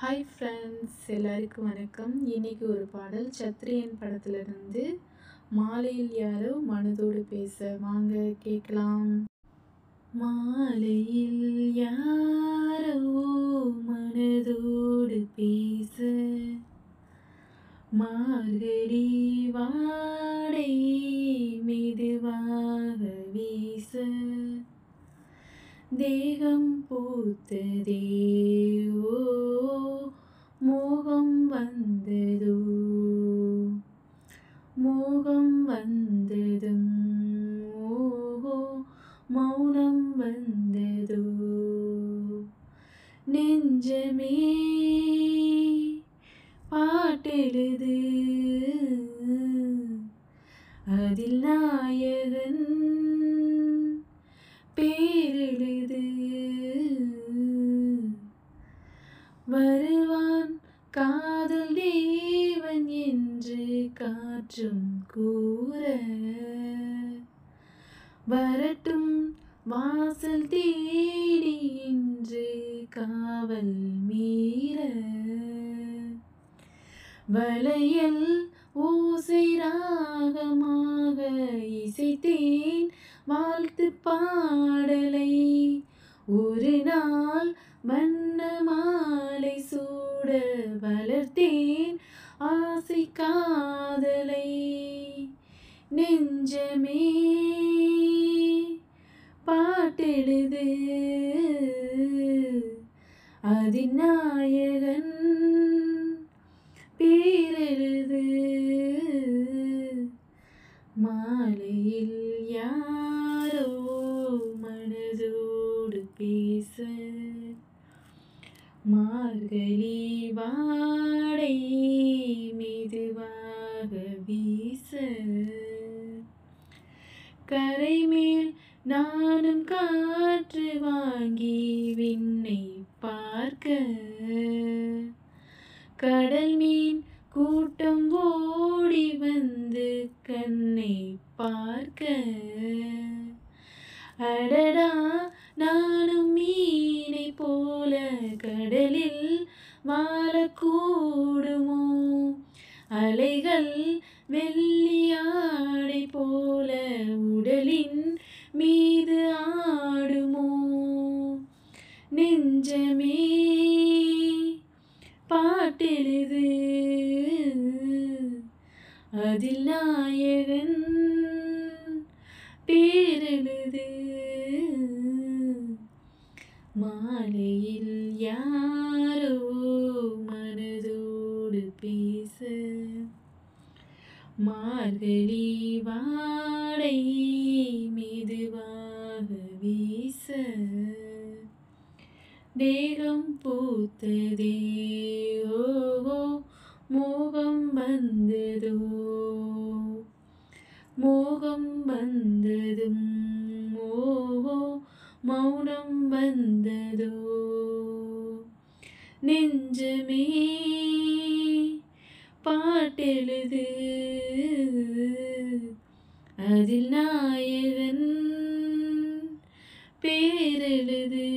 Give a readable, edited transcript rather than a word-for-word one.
Hi friends, எல்லாருக்கும் வணக்கம். இன்னைக்கு ஒரு பாடல் சத்ரியன் படத்துலேருந்து மாலையில் யாரோ மனதோடு பேச. வாங்க கேட்கலாம். மாலையில் யாரோ மனதோடு பேச, மார்கழி வாடை மெதுவாக வீச, தேகம் பூத்ததே ஓ, மோகம் வந்ததோ, மோகம் வந்ததும் ஓஹோ, மௌனம் வந்ததோ, நெஞ்சமே பாட்டெழுது, அதில் நாயகன் பேரெழுது, வருவான் காதல் தேவன் என்று காற்றும் கூற, வரட்டும் வாசல் தேடி இன்று காவல் மீற, வளையல் ஓசை ராகமாக இசைத்தேன் வாழ்த்து பாடலை, ஒரு நாள் வண்ண மாலை சூட வளர்த்தேன் ஆசை காதலை, நெஞ்சமே பாட்டெழுது, அதின் நாயகன் பேரெழுது, மாலையில் யாரோ மனதோடு பேச, மார்கழி வாடை மெதுவாக வீச, கரை மேல் நானும் காற்று வாங்கி விண்ணை பார்க்க, கடல் மீன் கூட்டம் ஓடி வந்து கண்ணை பார்க்க, அடடா நானும் மீனை போல கடலில் வாழக்கூடுமோ, அலைகள் வெள்ளியாடை போல உடலின் மீது ஆடுமோ, நெஞ்சமே பாட்டெழுது, அதில் நாயகன் பேரெழுது, மாலையில் யாரோ மனதோடு பேச, மார்கழி வாடை மெதுவாக வீச, தேகம் பூத்ததே ஓஹோ, மோகம் வந்ததோ, மோகம் வந்ததும் ஓஹோ, மௌனம் வந்ததோ, நெஞ்சமே பாட்டெழுது, அதில் நாயகன் பேரெழுது.